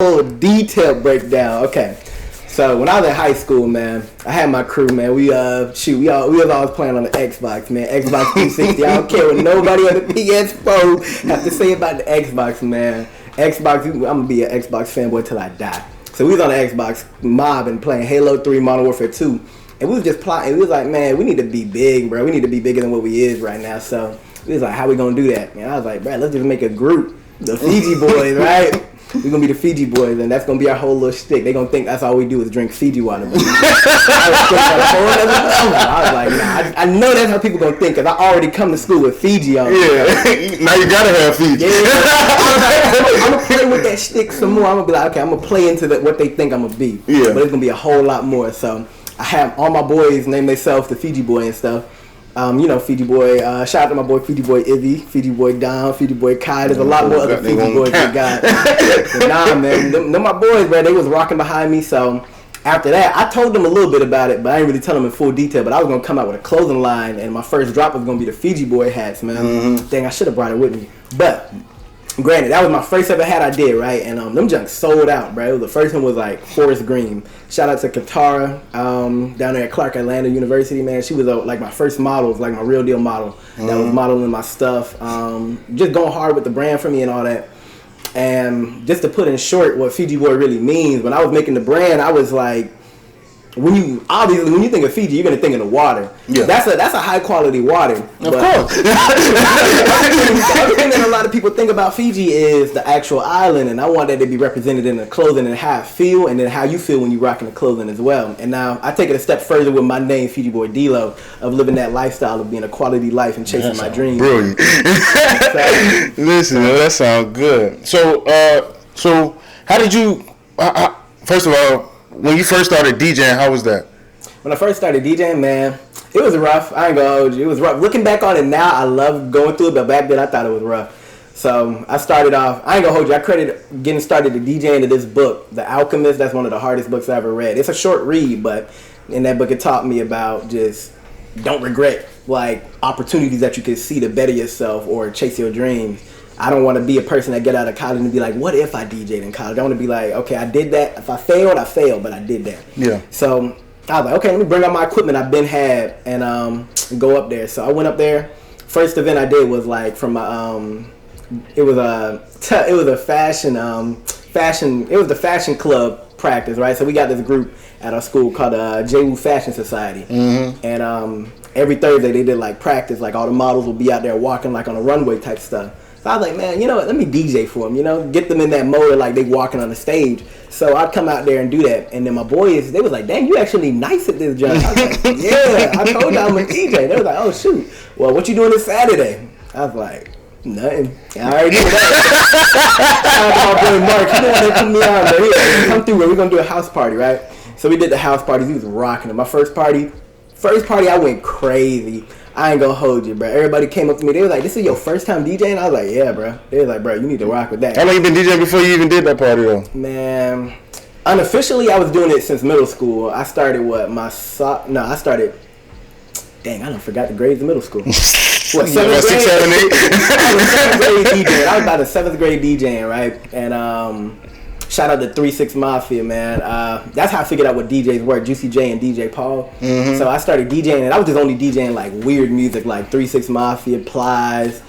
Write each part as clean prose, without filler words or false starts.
full detailed breakdown. Okay. So when I was in high school, man, I had my crew, man. We was always playing on the Xbox, man. Xbox 360. I don't care what nobody on the PS4 have to say about the Xbox, man. Xbox, I'm gonna be an Xbox fanboy till I die. So we was on the Xbox mobbing, playing Halo 3, Modern Warfare 2, and we was just plotting. We was like, man, we need to be big, bro. We need to be bigger than what we is right now. So we was like, how we gonna do that? And I was like, bro, let's just make a group, the FIJI boys, right? We're gonna be the FIJI boys, and that's gonna be our whole little shtick. They gonna think that's all we do is drink FIJI water. I was like, nah, I know that's how people gonna think, cause I already come to school with FIJI on. Yeah, now you gotta have FIJI. Yeah, I'm gonna play with that shtick some more. I'm gonna be like, okay, I'm gonna play into what they think I'm gonna be. Yeah, but it's gonna be a whole lot more. So I have all my boys name themselves the FIJI boy and stuff. FIJI boy, shout out to my boy FIJI boy Izzy, FIJI boy Don, FIJI boy Kai. There's a lot more other FIJI boys we got. Nah, man, them my boys, bro, they was rocking behind me. So after that, I told them a little bit about it, but I didn't really tell them in full detail. But I was gonna come out with a clothing line, and my first drop was gonna be the FIJI boy hats, man. Mm-hmm. Dang, I should have brought it with me. But granted, that was my first ever hat I did, right? And them junks sold out, bro. The first one was like Forest Green. Shout out to Katara down there at Clark Atlanta University, man. She was like my first model, like my real deal model that was modeling my stuff. Just going hard with the brand for me and all that. And just to put in short what FIJI boy really means, when I was making the brand, I was like, when you think of FIJI, you're gonna think of the water. Yeah. That's a high quality water. Of course. The other thing that a lot of people think about FIJI is the actual island, and I want that to be represented in the clothing and how I feel, and then how you feel when you're rocking the clothing as well. And now I take it a step further with my name, FIJI boy DLO, of living that lifestyle of being a quality life and chasing my dreams. Brilliant. Listen, that sounds good. So how did you? First of all, when you first started DJing, how was that? When I first started DJing, man, it was rough. I ain't gonna hold you. It was rough. Looking back on it now, I love going through it, but back then I thought it was rough. So I started off, I ain't gonna hold you, I credit getting started to DJing to this book, The Alchemist. That's one of the hardest books I ever read. It's a short read, but in that book it taught me about just don't regret like opportunities that you can see to better yourself or chase your dreams. I don't want to be a person that get out of college and be like, what if I DJ'd in college? I want to be like, okay, I did that. If I failed, I failed, but I did that. Yeah. So I was like, okay, let me bring out my equipment I've been had and go up there. So I went up there. First event I did was like from my it was the fashion club practice, right? So we got this group at our school called J-Woo Fashion Society. Mm-hmm. And every Thursday they did like practice, like all the models would be out there walking like on a runway type stuff. So I was like, man, you know what, let me DJ for them, get them in that mode like they walking on the stage. So I'd come out there and do that. And then my boys, they was like, dang, you actually nice at this job. I was like, yeah, I told you I'm a DJ. They was like, oh, shoot. Well, what you doing this Saturday? I was like, nothing. I already knew that. My boy Mark, he didn't want to put me on, but he come through, we're going to do a house party, right? So we did the house parties. He was rocking it. My first party, I went crazy. I ain't gonna hold you, bro. Everybody came up to me. They was like, this is your first time DJing? I was like, yeah, bro. They was like, bro, you need to rock with that. How long you been DJing before you even did that party, though? Man, unofficially, I was doing it since middle school. I started dang, I done forgot the grades in middle school. What, 7th grade? 6, 7, 8? I was 7th grade DJing. I was about the 7th grade DJing, right? And shout out to 3-6 Mafia, man. That's how I figured out what DJs were, Juicy J and DJ Paul. Mm-hmm. So I started DJing, and I was just only DJing like weird music, like 3-6 Mafia, Plies,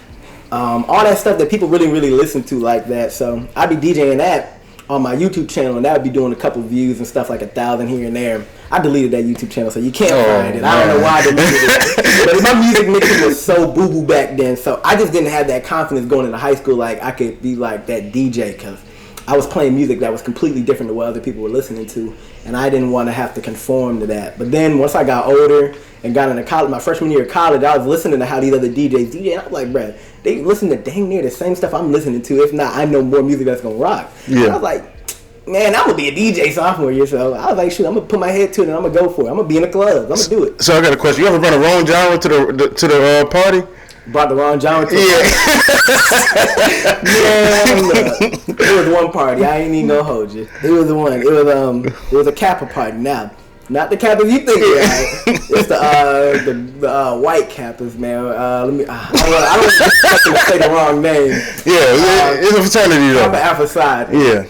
all that stuff that people really, really listen to like that. So I'd be DJing that on my YouTube channel, and that would be doing a couple views and stuff, like 1,000 here and there. I deleted that YouTube channel, so you can't find it. Man. I don't know why I deleted it. But my music mixing was so boo-boo back then, so I just didn't have that confidence going into high school, like I could be like that DJ, because I was playing music that was completely different to what other people were listening to, and I didn't want to have to conform to that. But then once I got older and got into college, my freshman year of college, I was listening to how these other DJs DJ, and I was like, bruh, they listen to dang near the same stuff I'm listening to. If not, I know more music that's gonna rock. Yeah. And I was like, man, I'm gonna be a DJ sophomore year, so I was like, shoot, I'm gonna put my head to it and I'm gonna go for it. I'm gonna be in the clubs. I'm gonna do it. So I got a question. You ever brought a wrong genre to the party? Brought the wrong genre to the party? Yeah. It was one party. I ain't even gonna hold you. It was one. It was a Kappa party. Now, not the Kappas you think, right? It's the white Kappas, man. I don't want to say the wrong name. Yeah, it's a fraternity though. Kappa Alpha Psi. Yeah.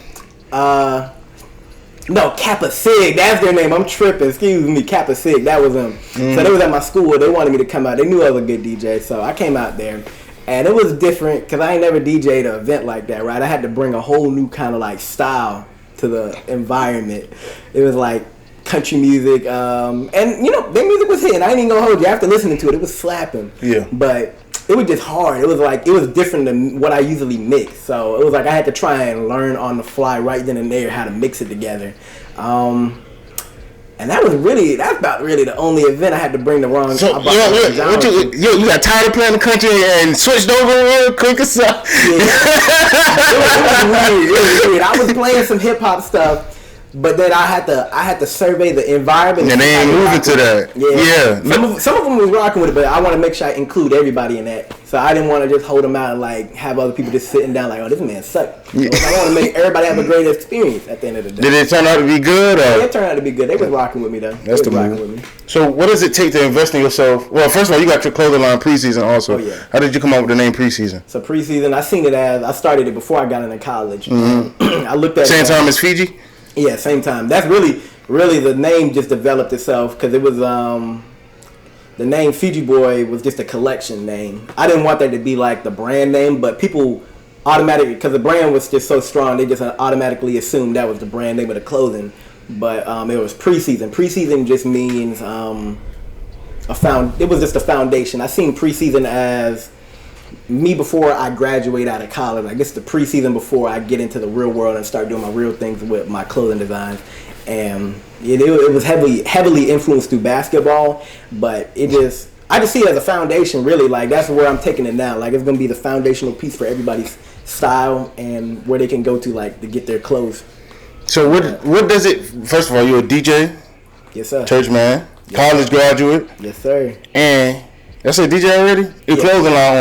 No, Kappa Sig. That's their name. I'm tripping. Excuse me, Kappa Sig. That was them. So they was at my school. They wanted me to come out. They knew I was a good DJ, so I came out there. And it was different because I ain't never DJ'd an event like that, right? I had to bring a whole new kind of like style to the environment. It was like country music, and you know, their music was hitting. I ain't even gonna hold you. After listening to it, it was slapping. Yeah. But it was just hard. It was like, it was different than what I usually mix. So it was like I had to try and learn on the fly right then and there how to mix it together. And that's about really the only event I had to bring the wrong. So, you got tired of playing the country and switched over real quick or something? Yeah. It was weird. I was playing some hip hop stuff, but then I had to survey the environment. And they ain't moving to that. Yeah. Some of them was rocking with it, but I want to make sure I include everybody in that. So I didn't want to just hold them out and like have other people just sitting down like, oh, this man sucked. Yeah. So I want to make everybody have a great experience at the end of the day. Did it turn out to be good? Or? Yeah, it turned out to be good. They was rocking with me though. That's the move. So what does it take to invest in yourself? Well, first of all, you got your clothing line Preseason also. Oh, yeah. How did you come up with the name Preseason? So Preseason, I seen it as, I started it before I got into college. Mm-hmm. I looked at same time as FIJI? Yeah, same time. That's really the name just developed itself because it was the name FIJI Boy was just a collection name. I didn't want that to be like the brand name, but people automatically, because the brand was just so strong, they just automatically assumed that was the brand name of the clothing. But it was Preseason. Preseason just means it was just a foundation. I seen Preseason as me before I graduate out of college. Like, it's the preseason before I get into the real world and start doing my real things with my clothing designs. And it was heavily influenced through basketball, but I just see it as a foundation, really. Like, that's where I'm taking it now. Like, it's going to be the foundational piece for everybody's style and where they can go to, like, to get their clothes. So what does it, first of all, you're a DJ? Yes, sir. Church man, yes, college graduate. Yes, sir. And that's a DJ already? Your clothing line